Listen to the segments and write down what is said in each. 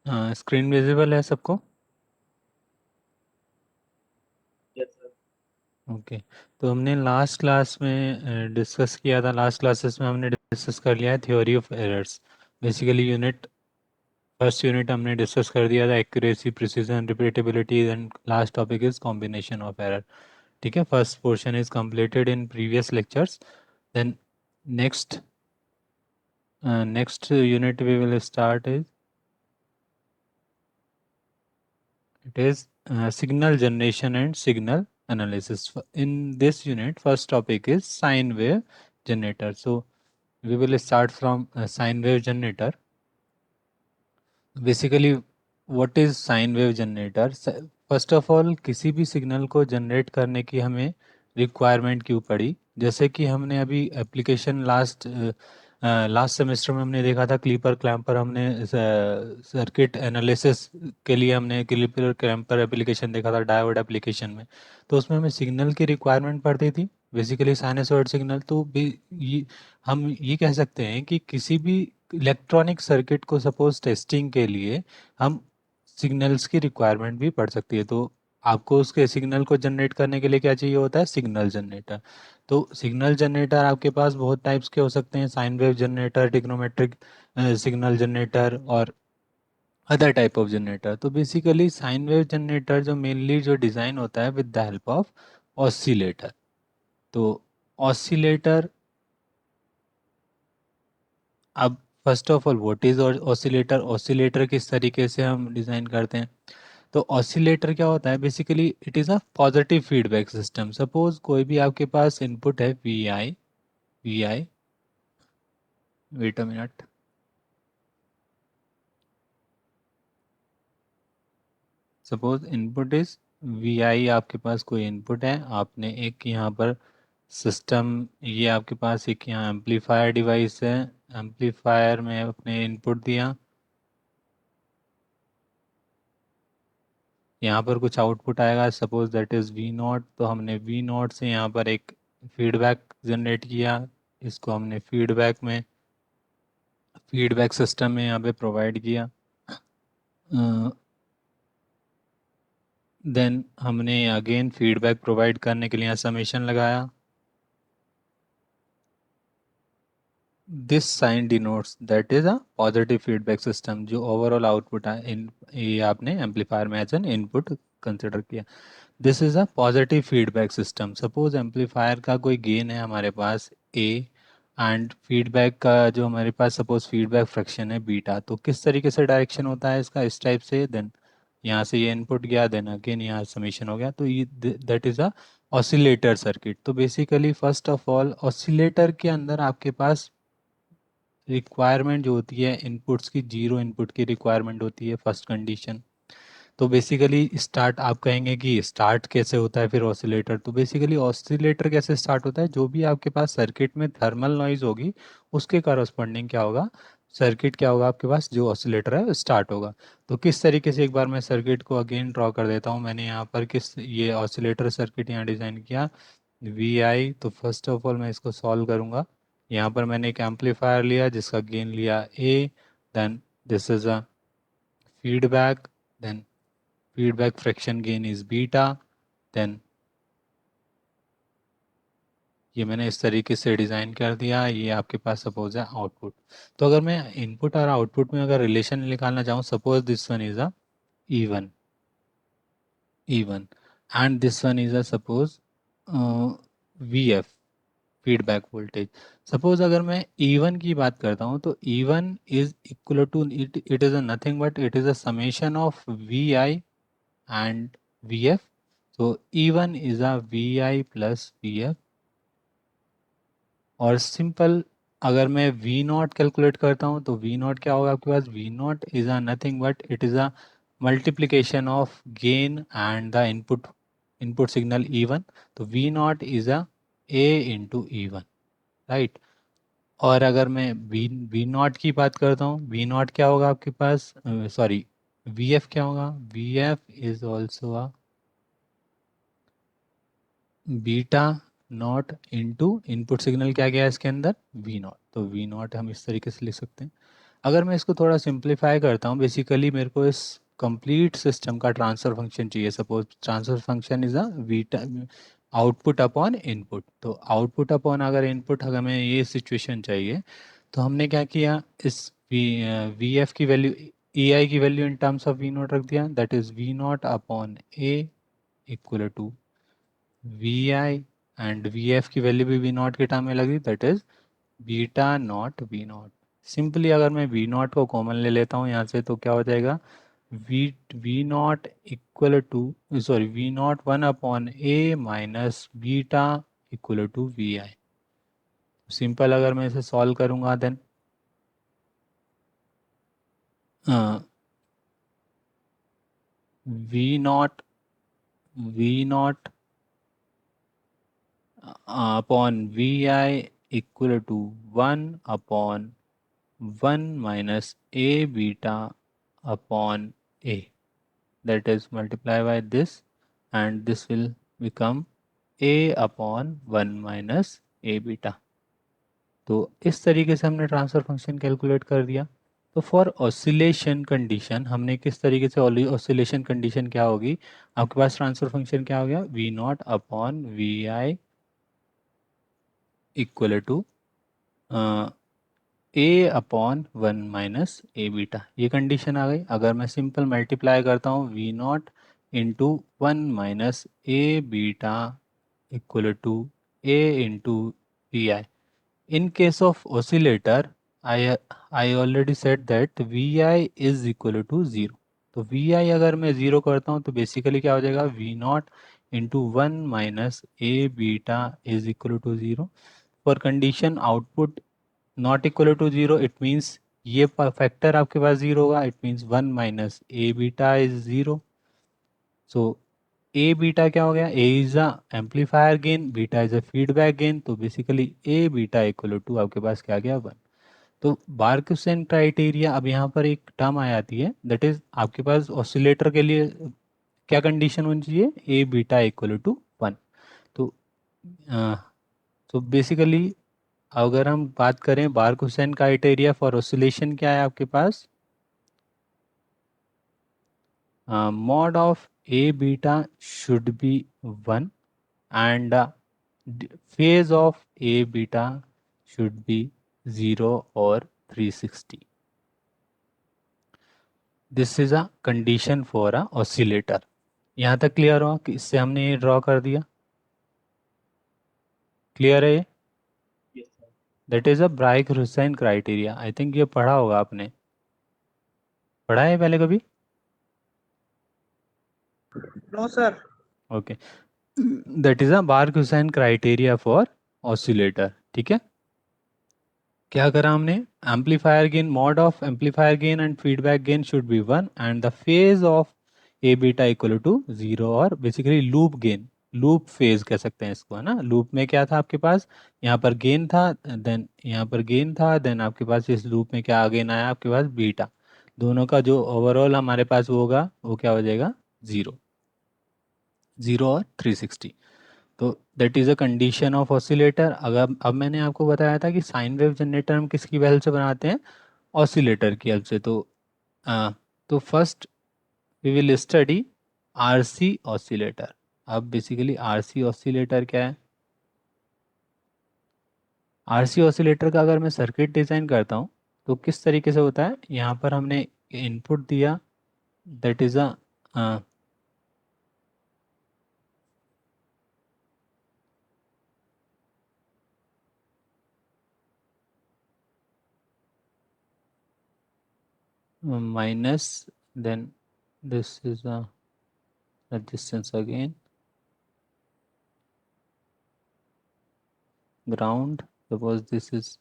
Screen visible है सबको? Yes sir. Okay. तो हमने लास्ट क्लास में डिस्कस किया था, लास्ट क्लासेस में हमने डिस्कस कर लिया है theory of errors. Basically unit first unit हमने डिस्कस कर दिया था accuracy, precision, repeatability, and last topic is combination of error. ठीक है, first portion is completed in previous lectures. Then next next unit we will start is it is signal generation and signal analysis. In this unit, first topic is sine wave generator. So we will start from sine wave generator. Basically, what is sine wave generator? First of all किसी भी signal को generate करने की हमें requirement क्यों पड़ी? जैसे कि हमने अभी एप्लीकेशन लास्ट सेमेस्टर में हमने देखा था, क्लीपर क्लैम्पर, हमने सर्किट एनालिसिस के लिए हमने क्लीपर क्लैम्पर एप्लीकेशन देखा था डायोड एप्लीकेशन में। तो उसमें हमें सिग्नल की रिक्वायरमेंट पड़ती थी, बेसिकली साइनसॉइड सिग्नल। तो हम ये कह सकते हैं कि किसी भी इलेक्ट्रॉनिक सर्किट को सपोज टेस्टिंग के लिए हम सिग्नल्स की रिक्वायरमेंट भी पड़ सकती है। तो आपको उसके सिग्नल को जनरेट करने के लिए क्या चाहिए होता है? Signal generator. तो सिग्नल जनरेटर आपके पास बहुत टाइप्स के हो सकते हैं, sine wave generator, trigonometric signal generator और अदर टाइप ऑफ जनरेटर। तो बेसिकली साइन वेव जनरेटर जो मेनली जो डिज़ाइन होता है with the help of oscillator. तो ऑसिलेटर, अब first of all what is oscillator? Oscillator किस तरीके से हम डिज़ाइन करते हैं? तो ऑसिलेटर क्या होता है? Basically it is a positive feedback system. Suppose कोई भी आपके पास इनपुट है V I, wait a minute. Suppose input is V I, आपके पास कोई इनपुट है, आपने एक यहाँ पर सिस्टम, ये आपके पास एक यहाँ एम्पलीफायर डिवाइस है, एम्पलीफायर में अपने इनपुट दिया, यहाँ पर कुछ आउटपुट आएगा, suppose that is V naught. तो हमने वी नॉट से यहाँ पर एक फीडबैक जनरेट किया, इसको हमने फीडबैक सिस्टम में यहाँ पे प्रोवाइड किया। देन हमने अगेन फीडबैक प्रोवाइड करने के लिए यहाँ समेशन लगाया। This sign denotes that is a positive feedback system. जो ओवरऑल आउटपुट है इन, ये आपने एम्पलीफायर में एज एन इनपुट कंसिडर किया। This is a positive feedback system. Suppose amplifier का कोई गेन है हमारे पास ए, एंड फीडबैक का जो हमारे पास सपोज फीडबैक फ्रैक्शन है बीटा। तो किस तरीके से डायरेक्शन होता है इसका? इस टाइप से। देन यहाँ से ये इनपुट गया, देन अगेन यहाँ समीशन हो गया। तो ये that is a oscillator circuit. तो basically first of all oscillator के अंदर आपके पास रिक्वायरमेंट जो होती है इनपुट्स की, जीरो इनपुट की रिक्वायरमेंट होती है फर्स्ट कंडीशन। तो बेसिकली स्टार्ट आप कहेंगे कि स्टार्ट कैसे होता है फिर ऑसिलेटर? तो बेसिकली ऑसिलेटर कैसे स्टार्ट होता है? जो भी आपके पास सर्किट में थर्मल नॉइज होगी उसके करस्पॉन्डिंग क्या होगा, सर्किट क्या होगा आपके पास, जो ऑसिलेटर है स्टार्ट होगा। तो किस तरीके से, एक बार मैं सर्किट को अगेन ड्रॉ कर देता हूँ। मैंने यहाँ पर किस ये ऑसिलेटर सर्किट यहाँ डिज़ाइन किया वी आई। तो फर्स्ट ऑफ ऑल मैं इसको सॉल्व करूँगा। यहाँ पर मैंने एक एम्पलीफायर लिया जिसका गेन लिया A, then this is a feedback, then feedback fraction gain is beta, then ये मैंने इस तरीके से डिज़ाइन कर दिया। ये आपके पास सपोज है आउटपुट। तो अगर मैं इनपुट और आउटपुट में अगर रिलेशन निकालना चाहूँ, suppose this one is a E1, E1, and this one is a suppose VF, feedback voltage. Suppose अगर मैं E1 की बात करता हूँ तो E1 is equal to it is a nothing but it is a summation of VI and VF। तो E1 is a VI plus VF। और simple अगर मैं V0 कैलकुलेट करता हूँ तो V0 क्या होगा आपके पास? V0 is a nothing but it is a multiplication of gain and the input signal E1। तो V0 is a A into E1, right. और अगर मैं वी नॉट की बात करता हूँ, V0 क्या होगा आपके पास? सॉरी, VF क्या होगा? VF is also a beta not into input signal क्या गया इसके अंदर? V0। तो V0 हम इस तरीके से लिख सकते हैं। अगर मैं इसको थोड़ा सिंप्लीफाई करता हूँ, बेसिकली मेरे को इस कंप्लीट सिस्टम का ट्रांसफर फंक्शन चाहिए। Suppose transfer function is a Vita output upon input. तो आउटपुट अपॉन अगर इनपुट, अगर हमें ये सिचुएशन चाहिए, तो हमने क्या किया, इस वी एफ की वैल्यू, ई आई की value in terms of V naught रख दिया, that is V naught upon A equal to V I, and V F की वैल्यू भी वी नॉट के टर्म में लगी, that is beta naught V naught. Simply अगर मैं वी नॉट को कॉमन ले लेता हूँ यहाँ से, तो क्या हो जाएगा, V V naught equal to, sorry, V naught one upon A minus beta equal to V I. Simple अगर मैं इसे सॉल्व करूँगा, then V naught upon V I equal to one upon one minus A beta upon a, that is multiply by this, and this will become a upon 1 minus a beta। तो इस तरीके से हमने transfer function calculate कर दिया। तो for oscillation condition हमने किस तरीके से, ऑसिलेशन कंडीशन क्या होगी, आपके पास ट्रांसफर फंक्शन क्या हो गया, V naught upon V I equal to A upon one minus A beta. ये कंडीशन आ गई। अगर मैं सिंपल मल्टीप्लाई करता हूँ V naught into one minus A beta equal to A into V I. In case of oscillator, I already said that Vi is equal to 0। तो Vi अगर मैं 0 करता हूँ, तो बेसिकली क्या हो जाएगा, V not into one minus A beta is equal to 0। For condition output not equal to 0, it means ये फैक्टर आपके पास 0 होगा, it means one minus A beta is 0। So A beta क्या हो गया, A is a amplifier gain, beta is a feedback gain. तो basically A beta equal to आपके पास क्या गया, वन। तो बार्कसन क्राइटेरिया, अब यहाँ पर एक टर्म आ जाती है, दैट इज आपके पास ऑसिलेटर के लिए क्या कंडीशन होनी चाहिए, ए बीटा इक्वल टू वन। तो अ, तो बेसिकली अगर हम बात करें बार्कसन क्राइटेरिया फॉर ऑसिलेशन, क्या है आपके पास, mod of a beta should be 1, and phase of a beta should be 0 or 360। This is a condition for a oscillator. यहाँ तक क्लियर हो कि इससे हमने ये ड्रॉ कर दिया, क्लियर है ये, Yes, sir. That is a Barkhausen criteria. I think ये पढ़ा होगा आपने, पढ़ा है पहले कभी, No, sir. Okay. That is a Barkhausen criteria for oscillator, ठीक है। क्या करा हमने, amplifier gain, mod of amplifier gain and feedback gain should be one, and the phase of A beta equal to 0, और basically loop gain, loop phase कह सकते हैं इसको, है ना। लूप में क्या था आपके पास, यहाँ पर गेन था, देन यहाँ पर गेन था, देन आपके पास इस लूप में क्या गेन आया आपके पास, बीटा। दोनों का जो ओवरऑल हमारे पास वो होगा, वो क्या हो जाएगा, 0, 0 और 360। तो that is a condition of oscillator. अगर अब मैंने आपको बताया था कि साइन वेव जनरेटर हम किसकी हेल्प से बनाते हैं, ऑसिलेटर की हेल्प से। आ, तो first we will study RC oscillator. अब बेसिकली आरसी ऑसिलेटर क्या है, आरसी ऑसिलेटर का अगर मैं सर्किट डिज़ाइन करता हूँ, तो किस तरीके से होता है, यहाँ पर हमने इनपुट दिया, that is a minus, then this is a resistance again, ground, suppose this is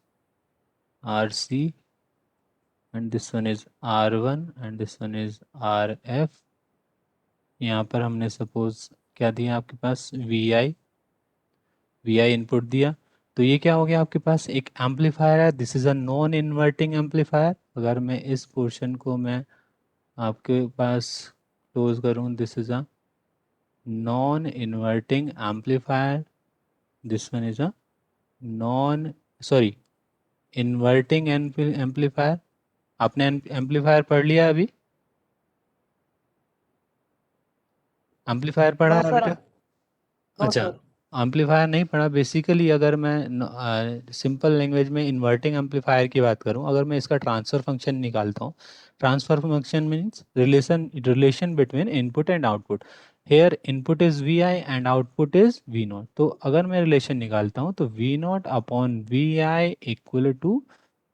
RC, and this one is R1, and this one is RF। यहाँ पर हमने सपोज क्या दिया आपके पास, वी आई इनपुट दिया। तो ये क्या हो गया आपके पास, एक एम्पलीफायर है, this is a non inverting amplifier. अगर मैं इस पोर्शन को मैं आपके पास क्लोज करूँ, this is a non inverting amplifier, this one is a non, sorry, inverting amplifier. आपने एम्पलीफायर पढ़ लिया अभी? एम्पलीफायर पढ़ा नो है अभी सर, तक? नो अच्छा, सर। एम्पलीफायर नहीं पढ़ा। बेसिकली अगर मैं सिंपल लैंग्वेज में इन्वर्टिंग एम्पलीफायर की बात करूं, अगर मैं इसका ट्रांसफर फंक्शन निकालता हूं, transfer function means relation between input and output. Here input is V I and output is V naught. तो अगर मैं रिलेशन निकालता हूं तो V naught upon V I equal to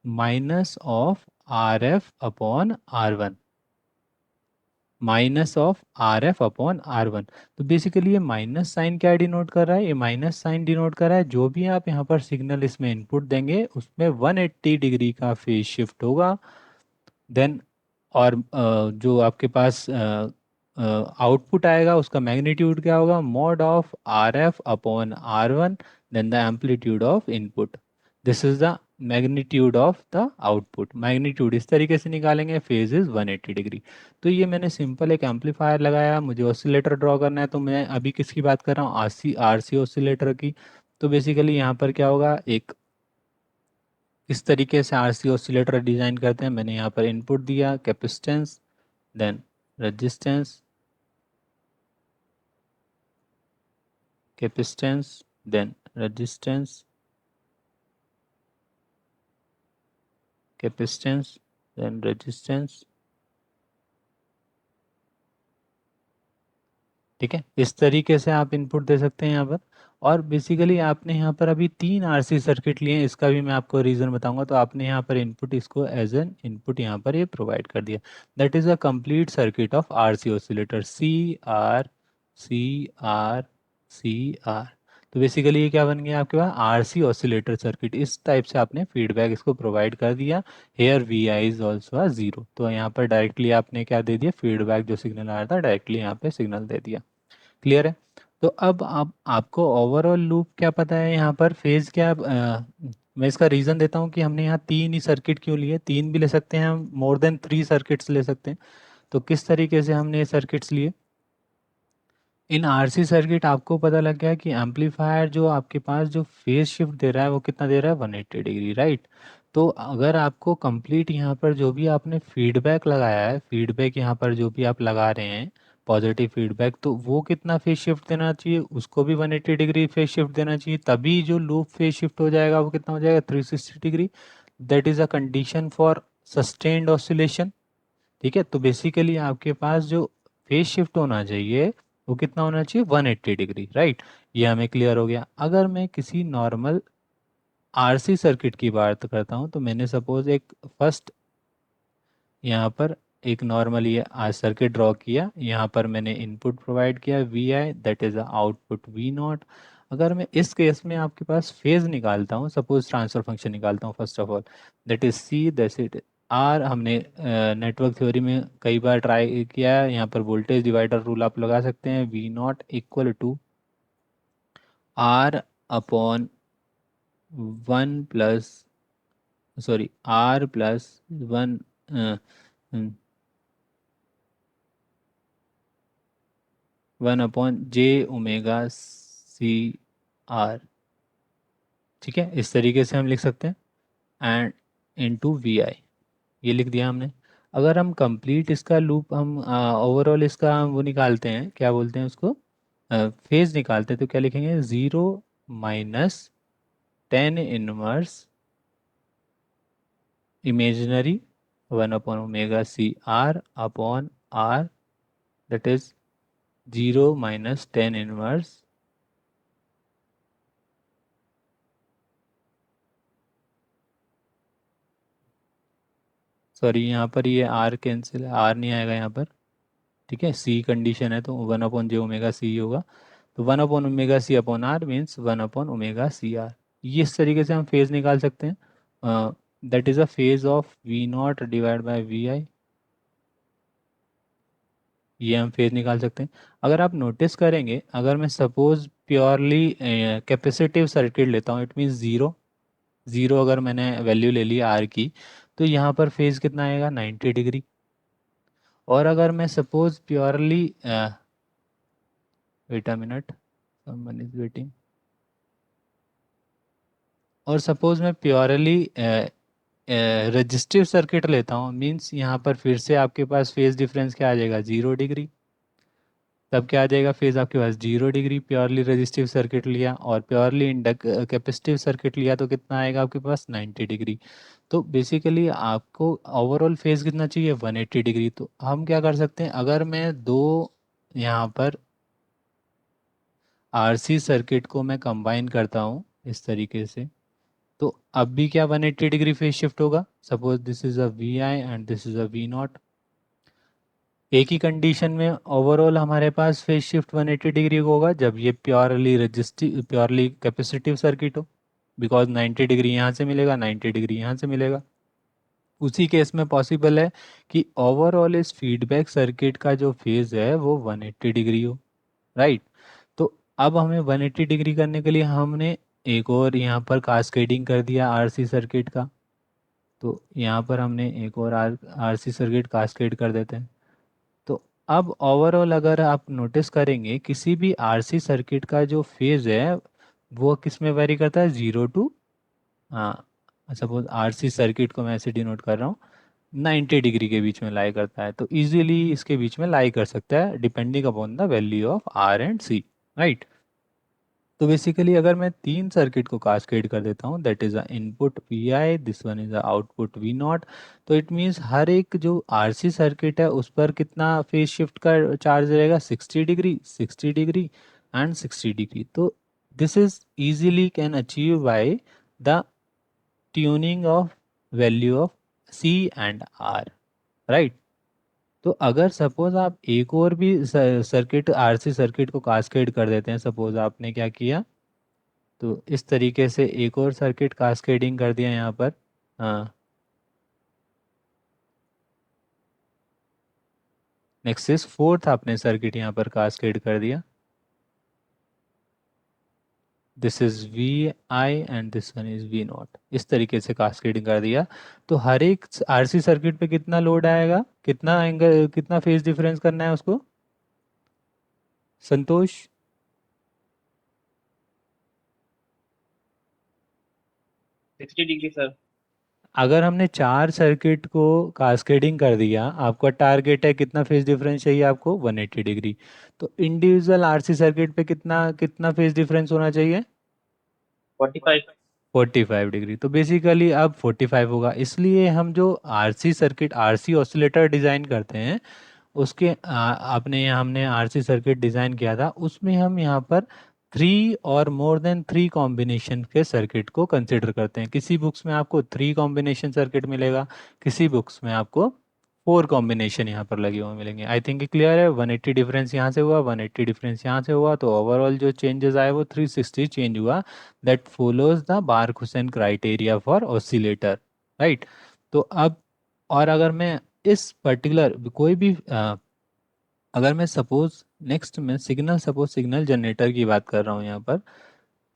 minus of R F upon R one, minus of R F upon R one. तो basically ये minus sign क्या denote कर रहा है? ये माइनस साइन डिनोट कर रहा है जो भी आप यहाँ पर सिग्नल इसमें इनपुट देंगे उसमें 180 डिग्री का फेज शिफ्ट होगा। देन और जो आपके पास आउटपुट आएगा उसका मैग्नीट्यूड क्या होगा? Mod of R F upon R one then the amplitude of input. This is the magnitude of the output. Magnitude इस तरीके से निकालेंगे, फेज इज 180 डिग्री। तो ये मैंने सिंपल एक एम्पलीफायर लगाया, मुझे ऑसिलेटर ड्रॉ करना है, तो मैं अभी किसकी बात कर रहा हूँ? आरसी ऑसिलेटर की। तो बेसिकली यहाँ पर क्या होगा, एक इस तरीके से आरसी ऑसिलेटर डिजाइन करते हैं। मैंने यहाँ पर इनपुट दिया capacitance, then resistance, capacitance, then resistance, capacitance, then resistance. ठीक है, इस तरीके से आप इनपुट दे सकते हैं यहाँ पर। और बेसिकली आपने यहाँ पर अभी 3 आरसी सर्किट लिए हैं, इसका भी मैं आपको रीज़न बताऊंगा। तो आपने यहाँ पर इनपुट इसको एज एन इनपुट यहाँ पर ये प्रोवाइड कर दिया। That is a complete circuit of RC oscillator, C R C R C R. तो बेसिकली ये क्या बन गया आपके पास? RC oscillator circuit. इस टाइप से आपने फीडबैक इसको प्रोवाइड कर दिया। Here V I is also आ जीरो। तो यहाँ पर डायरेक्टली आपने क्या दे दिया? फीडबैक जो सिग्नल आया था डायरेक्टली यहाँ पे सिग्नल दे दिया। क्लियर है? तो अब आप आपको ओवरऑल लूप क्या पता है? यहाँ पर फेज क्या मैं इसका रीज़न देता हूँ कि हमने यहाँ 3 ही सर्किट क्यों लिए। 3 भी ले सकते हैं हम, मोर देन 3 सर्किट्स ले सकते हैं। तो किस तरीके से हमने ये सर्किट्स लिए? इन आरसी सर्किट आपको पता लग गया कि एम्पलीफायर जो आपके पास जो फेज शिफ्ट दे रहा है वो कितना दे रहा है? 180 डिग्री, राइट। तो अगर आपको कंप्लीट यहाँ पर जो भी आपने फीडबैक लगाया है, फीडबैक यहाँ पर जो भी आप लगा रहे हैं पॉजिटिव फीडबैक, तो वो कितना फेज शिफ्ट देना चाहिए? उसको भी 180 डिग्री फेज शिफ्ट देना चाहिए, तभी जो लूप फेज शिफ्ट हो जाएगा वो कितना हो जाएगा? 360 degree. That is a condition for sustained oscillation. ठीक है, तो बेसिकली आपके पास जो फेज शिफ्ट होना चाहिए वो कितना होना चाहिए? 180 डिग्री, राइट। ये हमें क्लियर हो गया। अगर मैं किसी नॉर्मल आरसी सर्किट की बात करता हूँ, तो मैंने सपोज एक फर्स्ट यहाँ पर एक नॉर्मल ये आज सर्किट ड्रॉ किया। यहाँ पर मैंने इनपुट प्रोवाइड किया V I, that is output V naught. अगर मैं इस केस में आपके पास फेज निकालता हूँ, सपोज ट्रांसफर फंक्शन निकालता हूँ first of all, that is see that it are. हमने नेटवर्क थ्योरी में कई बार ट्राई किया है। यहाँ पर वोल्टेज डिवाइडर रूल आप लगा सकते हैं, V naught equal to R upon one plus, sorry R plus one, one upon J omega C R. ठीक है, इस तरीके से हम लिख सकते हैं। एंड इनटू वी आई, ये लिख दिया हमने। अगर हम कंप्लीट इसका लूप हम ओवरऑल इसका हम वो निकालते हैं, क्या बोलते हैं उसको? फेज निकालते हैं, तो क्या लिखेंगे? Zero minus tan inverse imaginary one upon omega C R upon R, that is zero minus tan inverse. Sorry, यहाँ पर ये आर कैंसिल, आर नहीं आएगा यहाँ पर। ठीक है, सी कंडीशन है तो वन अपॉन जे ओमेगा सी होगा। तो one upon omega C upon R means one upon omega C R. ये इस तरीके से हम फेज निकाल सकते हैं। That is a phase of V not divide by V I. ये हम फेज निकाल सकते हैं। अगर आप नोटिस करेंगे, अगर मैं सपोज प्योरली कैपेसिटिव सर्किट लेता हूँ, इट मीन्स ज़ीरो, ज़ीरो अगर मैंने वैल्यू ले ली आर की, तो यहाँ पर फेज कितना आएगा? 90 डिग्री। और अगर मैं suppose purely, wait a minute, someone is waiting. और सपोज मैं प्योरली रजिस्टिव सर्किट लेता हूँ, मीन्स यहाँ पर फिर से आपके पास फेज डिफरेंस क्या आ जाएगा, 0 डिग्री। तब क्या आ जाएगा, फेज आपके पास 0 डिग्री, प्योरली रजिस्टिव सर्किट लिया, और प्योरली इंडक कैपेसिटिव सर्किट लिया तो कितना आएगा आपके पास, 90 डिग्री। तो बेसिकली आपको ओवरऑल फेज कितना चाहिए, 180 डिग्री। तो हम क्या कर सकते हैं, अगर मैं दो यहाँ पर आरसी सर्किट को मैं कंबाइन करता हूँ इस तरीके से, तो अब भी क्या 180 डिग्री फेज शिफ्ट होगा। Suppose this is a V I and this is a V naught. एक ही कंडीशन में ओवरऑल हमारे पास फेज शिफ्ट 180 डिग्री को होगा, जब ये purely resistive purely capacitive circuit हो, बिकॉज 90 डिग्री यहाँ से मिलेगा, 90 डिग्री यहाँ से मिलेगा। उसी केस में पॉसिबल है कि ओवरऑल इस फीडबैक सर्किट का जो फेज है वो 180 डिग्री हो, राइट। तो अब हमें 180 डिग्री करने के लिए हमने एक और यहाँ पर कास्केडिंग कर दिया आरसी सर्किट का। तो यहाँ पर हमने एक और आरसी सर्किट कास्केड कर देते हैं। तो अब ओवरऑल अगर आप नोटिस करेंगे, किसी भी आरसी सर्किट का जो फेज है वो किस में वेरी करता है, 0 टू, हाँ, सपोज आरसी सर्किट को मैं ऐसे डिनोट कर रहा हूँ, 90 डिग्री के बीच में लाई करता है। तो इजीली इसके बीच में लाई कर सकता है depending upon the value of R and C, right. तो बेसिकली अगर मैं तीन सर्किट को कास्केड कर देता हूँ, that is a input V I, this one is a output V naught, तो इट मीन्स हर एक जो आरसी सर्किट है उस पर कितना फेज शिफ्ट का चार्ज रहेगा, 60 डिग्री, 60 डिग्री एंड 60 डिग्री। तो this is easily can achieve by the tuning of value of C and R, right. तो अगर सपोज आप एक और भी सर्किट आरसी सर्किट को कास्केड कर देते हैं, सपोज आपने क्या किया, तो इस तरीके से एक और सर्किट कास्केडिंग कर दिया यहाँ पर, हाँ, नेक्स्ट इज फोर्थ आपने सर्किट यहाँ पर कास्केड कर दिया, this is V I and this one is V naught, इस तरीके से कास्केडिंग कर दिया। तो हर एक आरसी सर्किट पे कितना लोड आएगा, कितना एंगल, कितना फेज डिफरेंस करना है उसको, संतोष। 60 डिग्री सर। अगर हमने चार सर्किट को कास्केडिंग कर दिया, आपका टारगेट है कितना फेज डिफरेंस चाहिए आपको, 180 डिग्री। तो इंडिविजुअल आरसी सर्किट पे कितना कितना फेज डिफरेंस होना चाहिए, 45। 45 डिग्री। तो बेसिकली अब 45 होगा, इसलिए हम जो RC circuit RC oscillator design करते हैं उसके आपने हमने आरसी सर्किट डिज़ाइन किया था, उसमें हम यहाँ पर 3 और मोर देन 3 कॉम्बिनेशन के सर्किट को कंसिडर करते हैं। किसी बुक्स में आपको 3 कॉम्बिनेशन सर्किट मिलेगा, किसी बुक्स में आपको 4 कॉम्बिनेशन यहाँ पर लगे हुए मिलेंगे। आई थिंक क्लियर है, 180 डिफरेंस यहाँ से हुआ, 180 डिफरेंस यहाँ से हुआ, तो ओवरऑल जो चेंजेस आए वो 360 चेंज हुआ, that follows the Barkhausen criteria for oscillator, right. तो अब, और अगर मैं इस पर्टिकुलर कोई भी अगर मैं सपोज नेक्स्ट में सिग्नल, सपोज सिग्नल जनरेटर की बात कर रहा हूँ यहाँ पर,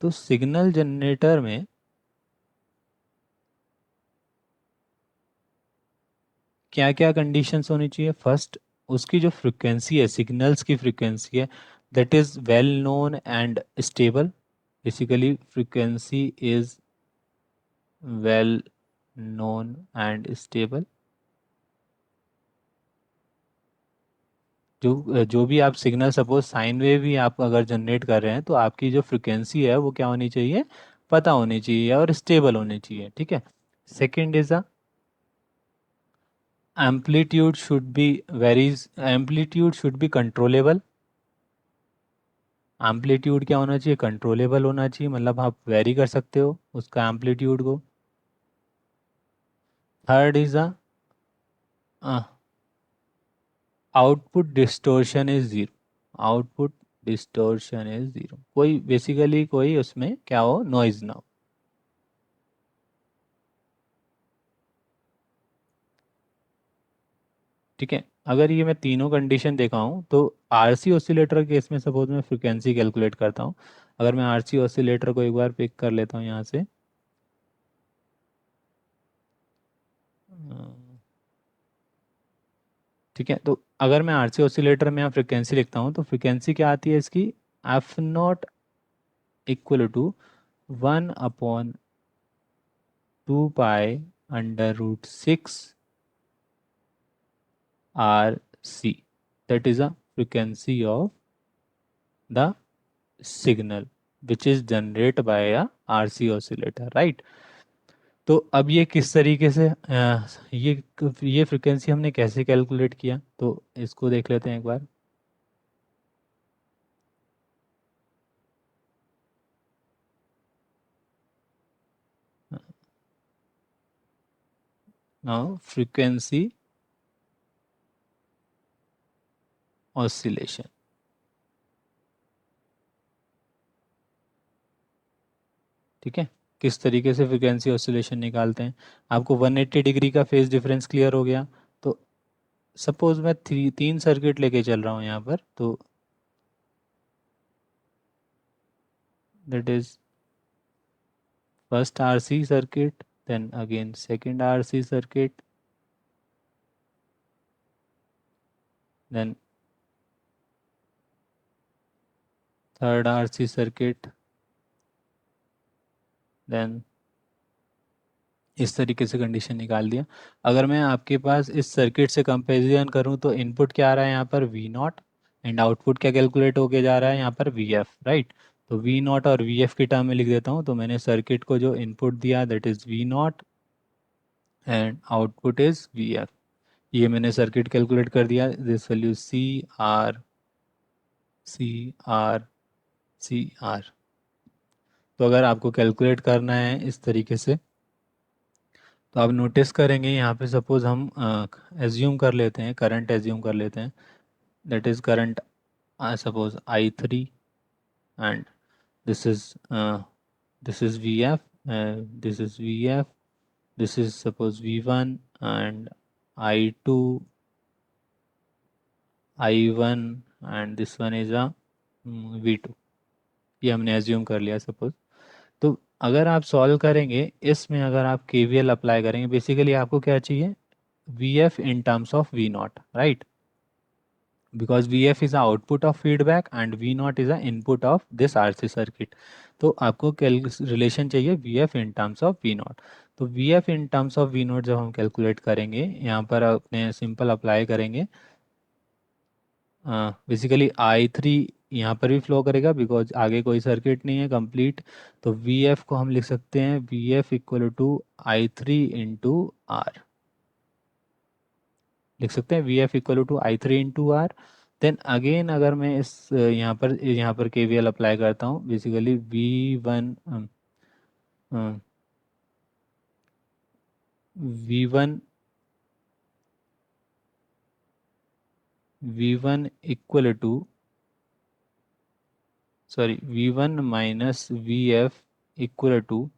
तो सिग्नल जनरेटर में क्या क्या कंडीशंस होनी चाहिए, फर्स्ट उसकी जो फ्रिक्वेंसी है, सिग्नल्स की फ्रिक्वेंसी है, that is well known and stable. Basically frequency is well known and stable. जो भी आप सिग्नल, सपोज साइन वेव भी आप अगर जनरेट कर रहे हैं, तो आपकी जो फ्रिक्वेंसी है वो क्या होनी चाहिए, पता होनी चाहिए और स्टेबल होनी चाहिए, ठीक है। Second is a amplitude should be varies, amplitude should be controllable. Amplitude क्या होना चाहिए, कंट्रोलेबल होना चाहिए, मतलब आप वेरी कर सकते हो उसका एम्पलीट्यूड को। Third is a output distortion is zero, output distortion is zero, कोई बेसिकली कोई उसमें क्या हो, नॉइज ना हो, ठीक है। अगर ये मैं तीनों कंडीशन देखा हूँ, तो आरसी ऑसिलेटर के केस में सपोज मैं फ्रिक्वेंसी कैलकुलेट करता हूँ। अगर मैं आरसी ऑसिलेटर को एक बार पिक कर लेता हूँ यहाँ से, ठीक है। तो अगर मैं आरसी ऑसिलेटर में यहाँ फ्रिक्वेंसी लिखता हूँ, तो फ्रिक्वेंसी क्या आती है इसकी, F naught equal to 1/2 pi √6 RC. That is a frequency of the signal which is generated by a RC oscillator, right? तो अब ये किस तरीके से ये फ्रिक्वेंसी हमने कैसे कैलकुलेट किया, तो इसको देख लेते हैं एक बार. Now frequency oscillation. ठीक है, किस तरीके से फ्रिक्वेंसी ऑसिलेशन निकालते हैं. आपको 180 डिग्री का फेज डिफरेंस क्लियर हो गया. तो सपोज मैं तीन सर्किट लेके चल रहा हूँ यहाँ पर. तो that is first RC circuit, then again second RC circuit, then third RC circuit, then इस तरीके से कंडीशन निकाल दिया. अगर मैं आपके पास इस सर्किट से कंपेरिजन करूं तो इनपुट क्या आ रहा है यहाँ पर V0 एंड आउटपुट क्या कैलकुलेट होके जा रहा है यहाँ पर VF, राइट. तो V0 और VF की टर्म में लिख देता हूँ. तो मैंने सर्किट को जो इनपुट दिया that is V0 and output is VF. ये मैंने सर्किट कैलकुलेट कर दिया. This value CR CR CR. तो अगर आपको कैलकुलेट करना है इस तरीके से तो आप नोटिस करेंगे यहाँ पे सपोज हम एज्यूम कर लेते हैं, करंट एज्यूम कर लेते हैं. That is current suppose I3 and this is this is VF, this is VF, this is suppose V1 and I2 I1 and this one is a V2. ये हमने assume कर लिया सपोज. तो अगर आप सॉल्व करेंगे इसमें, अगर आप KVL अप्लाई करेंगे, बेसिकली आपको क्या चाहिए, VF in terms of V0, right? Because VF is the output of feedback and V0 is the input of this RC circuit. तो आपको रिलेशन चाहिए VF in terms of V0. तो VF in terms of V0 जब हम calculate करेंगे यहाँ पर अपने सिंपल अप्लाई करेंगे. बेसिकली I3 यहाँ पर भी फ्लो करेगा बिकॉज आगे कोई सर्किट नहीं है कंप्लीट. तो VF को हम लिख सकते हैं VF equal to I3 into R. लिख सकते हैं VF equal to I3 into R. Then again अगर मैं इस यहाँ पर KVL अप्लाई करता हूँ, basically V1 V1 V1 equal to V1 minus VF equal to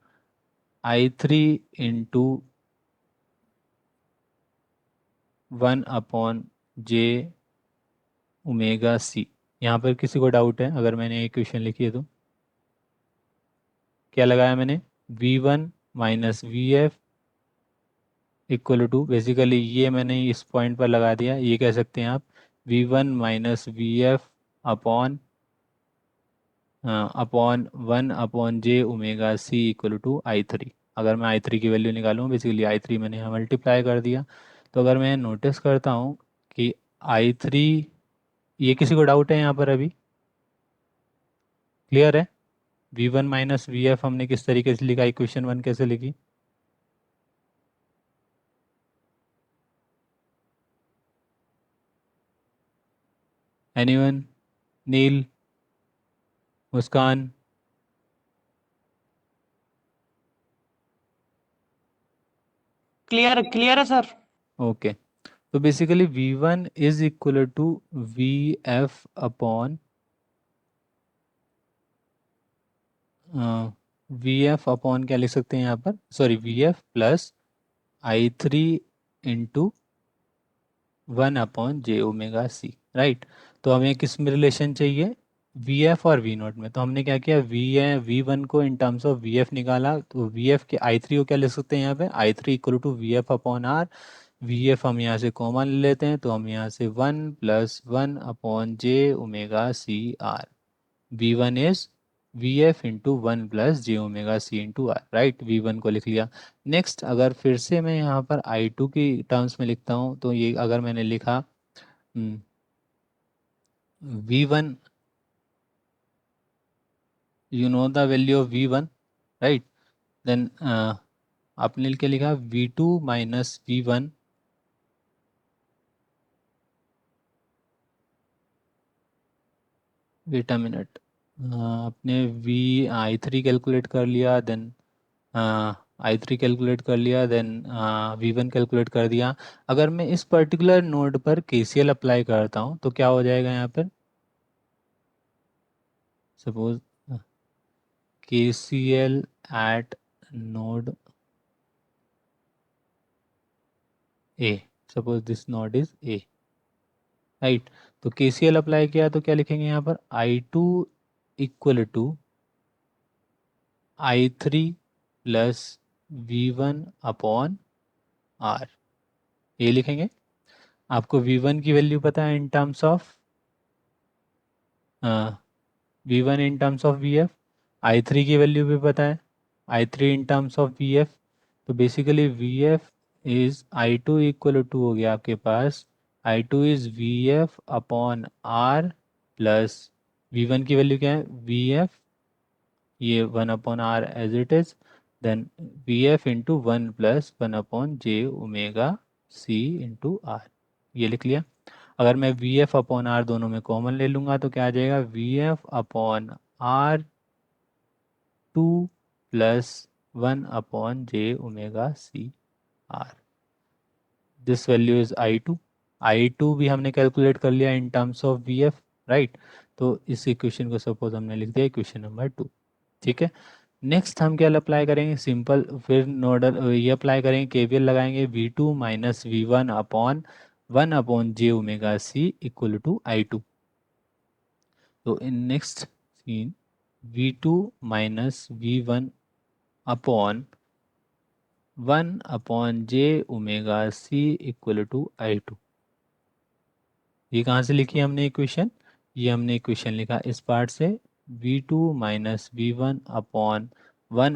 I3 into 1/j omega C. यहाँ पर किसी को डाउट है अगर मैंने इक्वेशन लिखी है तो क्या लगाया मैंने, V1 minus VF equal to, basically ये मैंने इस पॉइंट पर लगा दिया. ये कह सकते हैं आप V1 minus VF upon 1/j omega C equal to I3. अगर मैं I3 की वैल्यू निकालूँ, बेसिकली I3 मैंने यहाँ मल्टीप्लाई कर दिया. तो अगर मैं नोटिस करता हूँ कि I3, ये किसी को डाउट है यहाँ पर अभी, क्लियर है. V1 माइनस VF हमने किस तरीके से लिखा, इक्वेशन 1 कैसे लिखी. एनीवन, नील, मुस्कान. क्लियर है सर. ओके. तो basically V1 is equal to VF upon VF upon क्या लिख सकते हैं यहाँ पर, VF plus I3 into 1/j omega C, right. तो हमें किस में रिलेशन चाहिए, VF और V0 में. तो हमने क्या किया, V1 को इन टर्म्स ऑफ VF निकाला. तो VF के I3 को क्या लिख सकते हैं यहाँ पे, I3 equal to VF upon R. VF हम यहाँ से कॉमन ले लेते हैं, तो हम यहाँ से 1 + 1/j omega C R. V1 is V F into one plus J omega C into R, right. V one को लिख लिया। नेक्स्ट अगर फिर से मैं यहाँ पर आई टू की टर्म्स में लिखता हूँ, तो ये अगर मैंने लिखा V one, you know the value of V one, right. Then आपने क्या लिखा, V two minus V one, wait a minute, आपने वी आई थ्री कैलकुलेट कर लिया, देन आई थ्री कैलकुलेट कर लिया, देन वी वन कैलकुलेट कर दिया। अगर मैं इस पर्टिकुलर नोड पर केसीएल अप्लाई करता हूँ तो क्या हो जाएगा यहाँ पर, suppose KCL at node A, suppose this node is A, right. तो केसीएल अप्लाई किया तो क्या लिखेंगे यहाँ पर, I two equal to I three plus V one upon R, ये लिखेंगे। आपको वी वन की वैल्यू पता है in terms of V one in terms of V F, I three की वैल्यू भी पता है, I three in terms of V F. तो basically V F is I two equal to हो गया आपके पास, I two is V F upon R plus V one की वैल्यू क्या है, वी एफ, ये one upon R as it is, then V F into one plus one upon J omega C into R, ये लिख लिया। अगर मैं we F upon are दोनों में कॉमन ले लूँगा तो क्या आ जाएगा, V F upon R two plus one upon J omega C R, this value is I two. I two भी हमने कैलकुलेट कर लिया in terms of V F, right. तो इस इक्वेशन को सपोज हमने लिख दिया इक्वेशन नंबर टू, ठीक है। नेक्स्ट हम क्या अप्लाई करेंगे, सिंपल फिर नोडल ये अप्लाई करेंगे, केवीएल लगाएंगे, V two minus V one upon J omega C equal to I two. तो in next scene V two minus V one upon one upon J omega C equal to I two, ये कहाँ से लिखी हमने equation, ये हमने equation लिखा इस पार्ट से, V two minus V one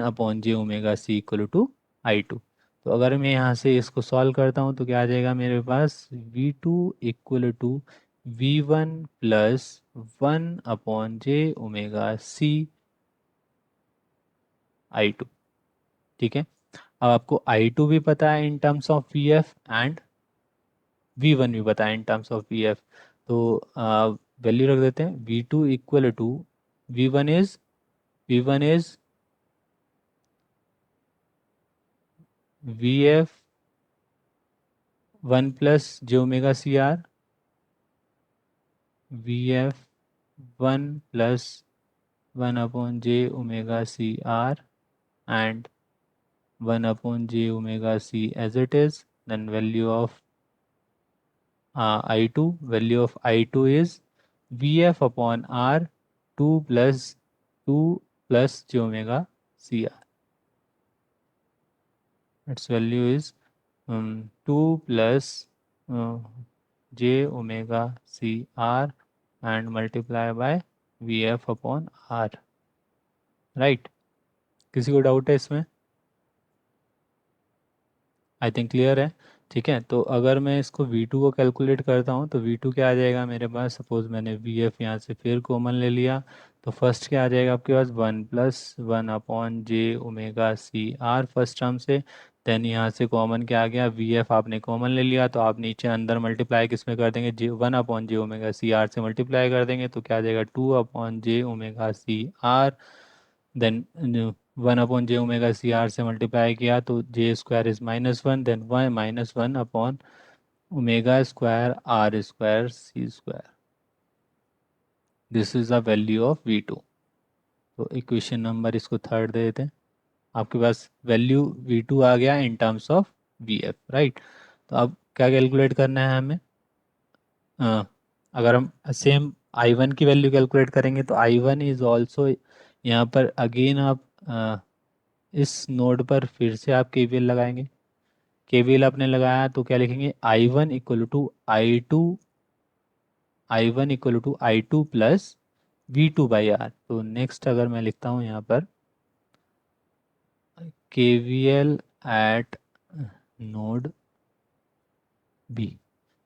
upon J omega C equal to I two. तो अगर मैं यहाँ से इसको सॉल्व करता हूँ तो क्या आ जाएगा मेरे पास, V two equal to V one plus one upon J omega C I two, ठीक है। अब आपको आई टू भी पता है in terms of V F and V one भी पता है in terms of V F. तो वैल्यू रख देते हैं, V two equal to V one is V F one plus J omega C R, V F one plus one upon J omega C R and one upon J omega C as it is, then value of I two, value of I two is V F upon R two plus J omega C R, its value is 2 plus j omega c r and multiply by vf upon r, right. किसी को doubt है इसमें, आई think clear है, ठीक है। तो अगर मैं इसको V2 को कैलकुलेट करता हूँ तो V2 क्या आ जाएगा मेरे पास, सपोज मैंने VF यहाँ से फिर कॉमन ले लिया, तो फर्स्ट क्या आ जाएगा आपके पास, वन प्लस वन अपॉन जे omega C R first term से, देन यहाँ से कॉमन क्या आ गया, VF आपने कॉमन ले लिया तो आप नीचे अंदर मल्टीप्लाई किस में कर देंगे, जे वन अपॉन जे ओमेगा सी आर से मल्टीप्लाई कर देंगे, तो क्या आ जाएगा, टू अपॉन जे omega C R, then one upon जे ओमेगा सी आर से मल्टीप्लाई किया तो J square is minus one, then one minus one upon omega square R square C square, this is the value of V two. तो equation number इसको third दे देते हैं, आपके पास वैल्यू वी टू आ गया इन terms of V F, right. तो अब क्या कैलकुलेट करना है हमें, अ, अगर हम सेम आई वन की वैल्यू कैलकुलेट करेंगे तो आई वन इज ऑल्सो, यहाँ पर अगेन आप इस नोड पर फिर से आप केवीएल लगाएंगे, केवीएल आपने लगाया तो क्या लिखेंगे, I one equal to I two plus V2/R। तो नेक्स्ट अगर मैं लिखता हूँ यहाँ पर KVL एट नोड बी,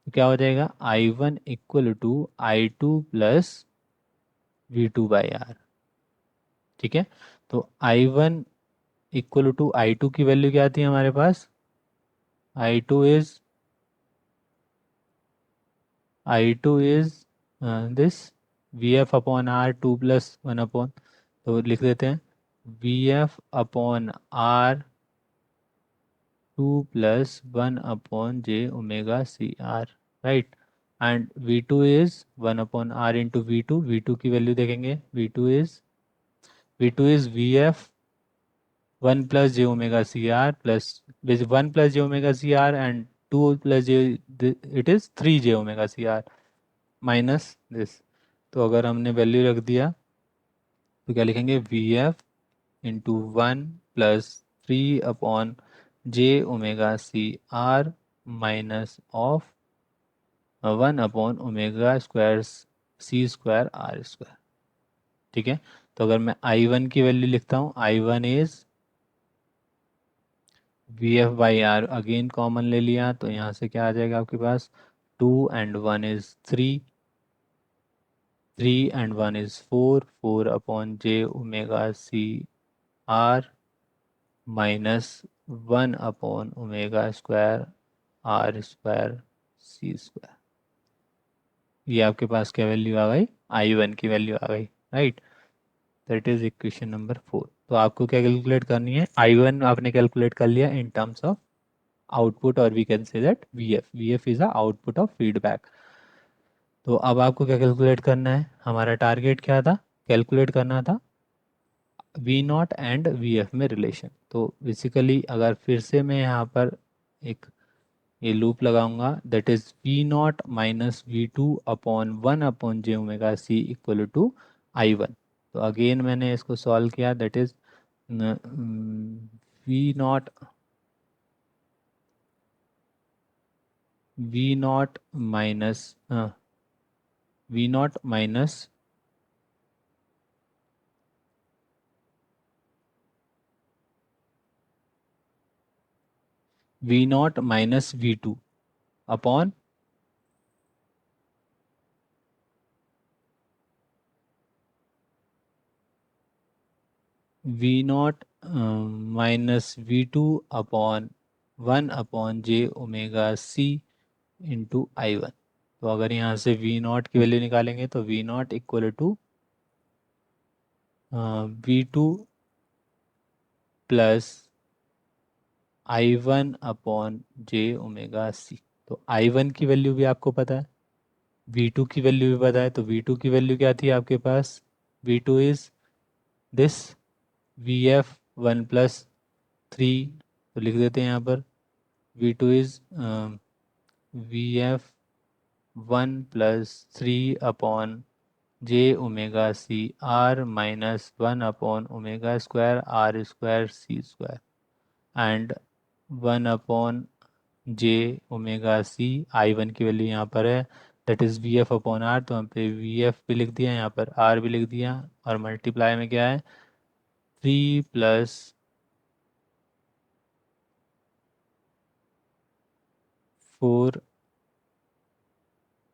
तो क्या हो जाएगा, I1 equal to I2 plus V2/R। ठीक है, तो I1 इक्वल टू I2 की वैल्यू क्या थी हमारे पास, I2 is this VF upon R 2 plus 1 upon, तो लिख देते हैं VF upon R 2 plus 1 upon j⍵CR, right. And V2 is 1 upon R into V2 की वैल्यू देखेंगे, V2 is VF 1 plus j⍵CR plus 1 plus j⍵CR and 2 plus j, it is 3 j⍵CR minus this. तो अगर हमने value रख दिया तो क्या लिखेंगे, VF into 1 plus 3 upon j⍵CR minus of 1 upon omega square C²R²। ठीक है, तो अगर मैं I1 की वैल्यू लिखता हूँ, I1 is VF/R, again common ले लिया तो यहाँ से क्या आ जाएगा आपके पास, 2 and 1 is 3, 3 and 1 is 4, 4 upon j⍵CR minus 1 upon omega square R²C²। ये आपके पास क्या वैल्यू आ गई, I1 की वैल्यू आ गई, right. That is equation number 4। तो आपको क्या कैलकुलेट करनी है, I1 आपने कैलकुलेट कर लिया इन टर्म्स ऑफ आउटपुट, और we can say that VF is a output of feedback. तो अब आपको क्या कैलकुलेट करना है, हमारा टारगेट क्या था, कैलकुलेट करना था V0 एंड VF में रिलेशन। तो बेसिकली अगर फिर से मैं यहाँ पर एक ये लूप लगाऊंगा, that is V0 minus V2 upon 1 upon j⍵C equal to I1। तो अगेन मैंने इसको सॉल्व किया, that is V0 V0 minus V0 minus V0 minus V2 upon V0 minus V2 upon 1 upon j⍵C into I1। तो अगर यहाँ से V0 की वैल्यू निकालेंगे तो V0 equal to V2 plus I1 upon j⍵C। तो I1 की वैल्यू भी आपको पता है, V2 की वैल्यू भी पता है, तो V2 की वैल्यू क्या थी आपके पास, V2 is this VF 1 plus 3, तो लिख देते हैं यहाँ पर V2 is VF 1 plus 3 upon j⍵CR minus 1 upon omega square R²C² and 1 upon j⍵C। I1 की वैल्यू यहाँ पर है, that is VF upon R, तो हम पे VF भी लिख दिया, यहाँ पर R भी लिख दिया, और मल्टीप्लाई में क्या है, 3 plus 4,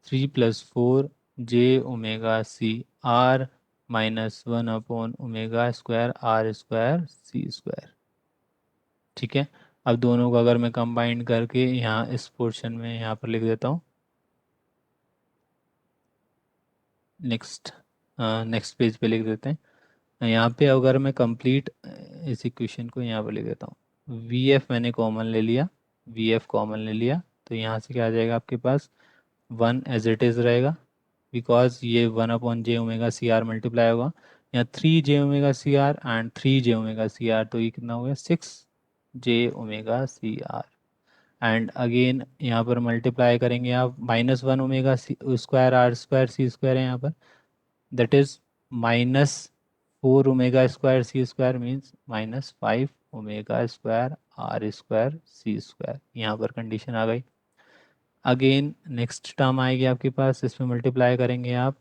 3 + 4 j⍵CR minus 1 upon omega square R²C²। ठीक है, अब दोनों को अगर मैं कंबाइन करके यहाँ इस पोर्शन में यहाँ पर लिख देता हूँ, नेक्स्ट नेक्स्ट पेज पे लिख देते हैं। यहाँ पे अगर मैं कंप्लीट इस इक्वेशन को यहाँ पर लिख देता हूँ, VF मैंने कॉमन ले लिया, VF कॉमन ले लिया, तो यहाँ से क्या आ जाएगा आपके पास, 1 एज इट इज़ रहेगा, बिकॉज ये 1 अपॉन j⍵CR मल्टीप्लाई होगा, यहाँ 3 j⍵CR एंड 3 j⍵CR, तो ये कितना हो गया, 6 j⍵CR। एंड अगेन यहाँ पर मल्टीप्लाई करेंगे आप, -1 ओमेगा स्क्वायर R²C² है यहाँ पर, that is -4 omega square C² means -5 omega square R²C²। यहाँ पर कंडीशन आ गई। अगेन नेक्स्ट टर्म आएगी आपके पास, इसमें मल्टीप्लाई करेंगे आप,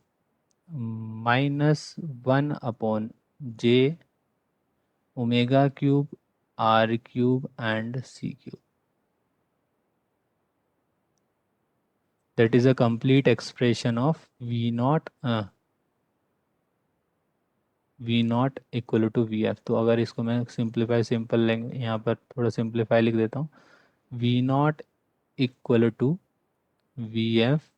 -1/j omega cube r cube and c cube. That is a complete expression of V naught equal to V F. तो अगर इसको मैं सिंपल लेंगे, यहाँ पर थोड़ा सिंप्लीफाई लिख देता हूँ. V naught equal to V F,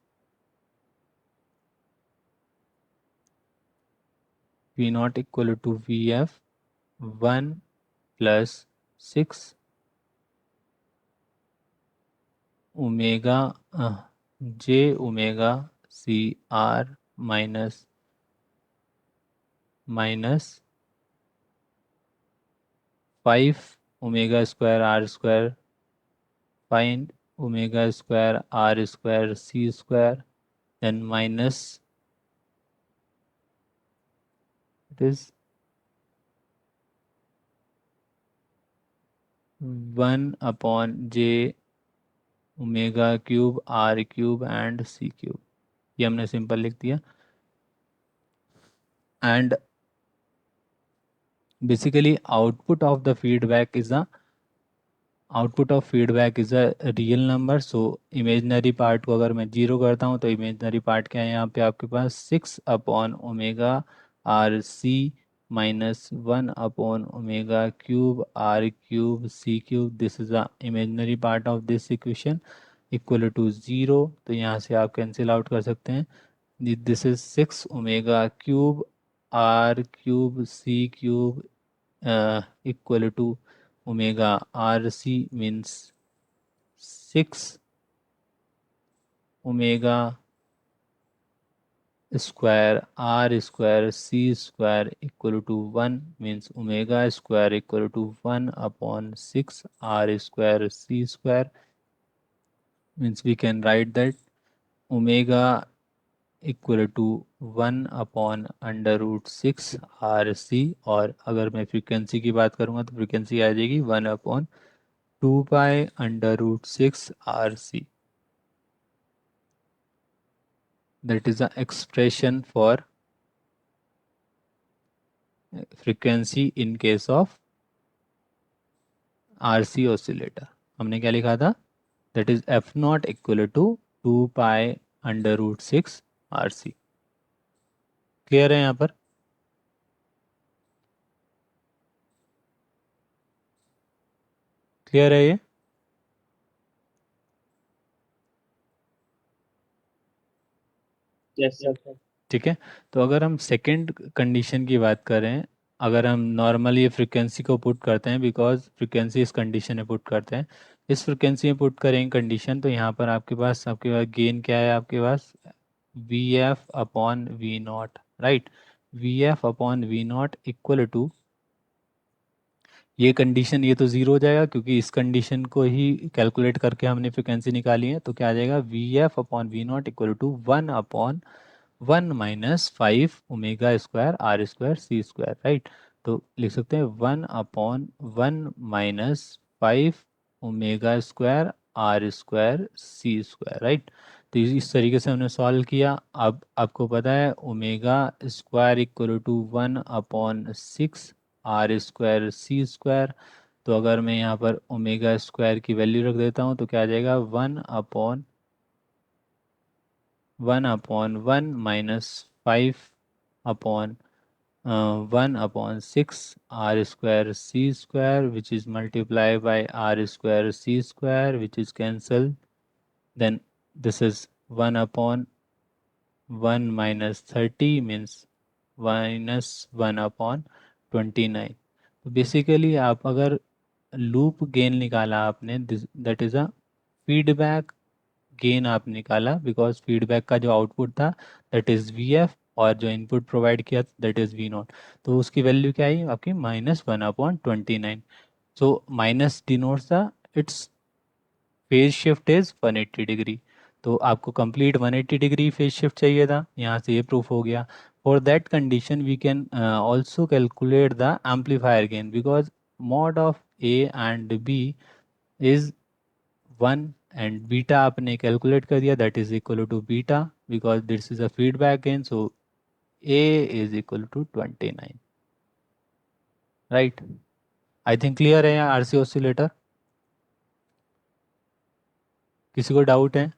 V naught equal to V F 1 + 6 omega j omega C R minus 5 omega square R square, find omega square R square C square, then minus it is 1/j omega cube R cube and C cube. ये हमने simple लिख दिया. And basically output of feedback is a real number. So imaginary part को अगर मैं zero करता हूँ तो इमेजनरी पार्ट क्या है यहाँ पे आपके पास 6/ओमेगा आर सी -1/ओमेगा cube R cube C cube. This is the imaginary part of this equation equal to 0. तो यहाँ से आप कैंसिल आउट कर सकते हैं. This is 6 omega cube R cube C cube equal to omega R C means 6 omega square R square C square equal to 1 means omega square equal to 1/6 R square C square. Means we can write that omega equal to 1/√6 R C. और अगर मैं frequency की बात करूँगा तो frequency आ जाएगी 1/2π√6 R C. That is the expression for frequency in case of RC oscillator. हमने क्या लिखा था? That is F naught equal to 2π√6 RC. Clear है यहाँ पर? क्लियर है ये? Yes, sir. ठीक है. तो अगर हम सेकेंड कंडीशन की बात करें, अगर हम नॉर्मली ये फ्रिक्वेंसी को पुट करते हैं, बिकॉज फ्रिक्वेंसी इस कंडीशन में पुट करते हैं, इस फ्रिक्वेंसी में पुट करेंगे कंडीशन, तो यहाँ पर आपके पास गेन क्या है? आपके पास VF/V0, right. VF/V0 equal to, ये कंडीशन ये तो ज़ीरो हो जाएगा क्योंकि इस कंडीशन को ही कैलकुलेट करके हमने फ्रिक्वेंसी निकाली है. तो क्या आ जाएगा? VF/V0 equal to 1/1 - 5 omega square R square C square, right. तो लिख सकते हैं 1/1 - 5 omega square R square C square, right. तो इस तरीके से हमने सॉल्व किया. अब आपको पता है omega square equal to 1/6 R square C square. तो अगर मैं यहाँ पर ओमेगा स्क्वायर की वैल्यू रख देता हूँ तो क्या आ जाएगा? 1/1 - 5/1/6 R square C square, which is multiplied by r square c square, which is cancelled. Then this is 1/1 - 30 means -1/29. तो बेसिकली आप अगर लूप गेन निकाला आपने, that is a feedback gain आप निकाला, बिकॉज फीडबैक का जो आउटपुट था दैट इज़ वी एफ, और जो इनपुट प्रोवाइड किया दैट इज़ वी नॉट. तो उसकी वैल्यू क्या आई आपकी? -1/29. So minus denotes the it's phase shift is 180 degree. तो आपको कंप्लीट 180 डिग्री फेज शिफ्ट चाहिए था, यहाँ से ये प्रूफ हो गया. For that condition we can also calculate the amplifier gain, because mod of A and B is 1 and beta आपने कैलकुलेट कर दिया, that is equal to beta, because this is a feedback gain. So A is equal to 29, right. I think clear है यहाँ RC oscillator, किसी को doubt है?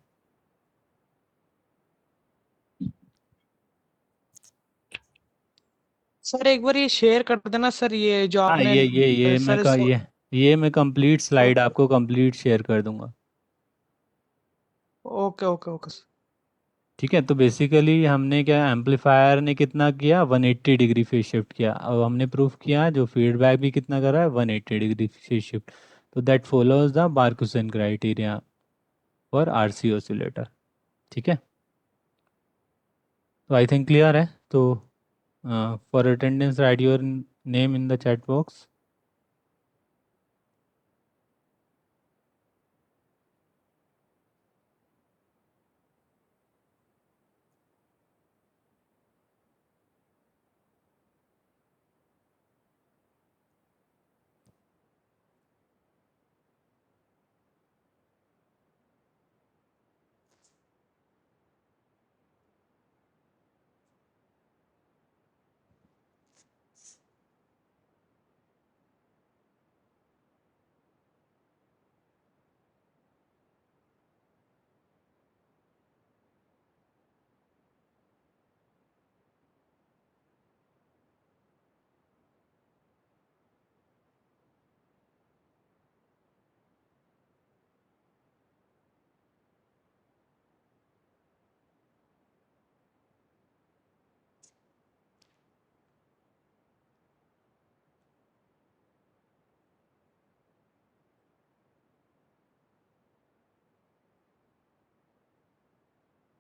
Sir एक बार ये शेयर कर देना सर, ये जो हाँ, आपने सर ये मैं कंप्लीट स्लाइड ओके आपको कंप्लीट शेयर कर दूंगा। Okay okay okay sir. ठीक है, तो बेसिकली हमने क्या, एम्पलीफायर ने कितना किया, 180 डिग्री फेज शिफ्ट किया। अब हमने प्रूफ किया जो फीडबैक भी कितना कर रहा है, 180 डिग्री फेज शिफ्ट। तो that follows the Barkhausen criteria for RC oscillator. ठीक है, तो आई थिंक क्लियर है। तो for attendance write your name in the chat box.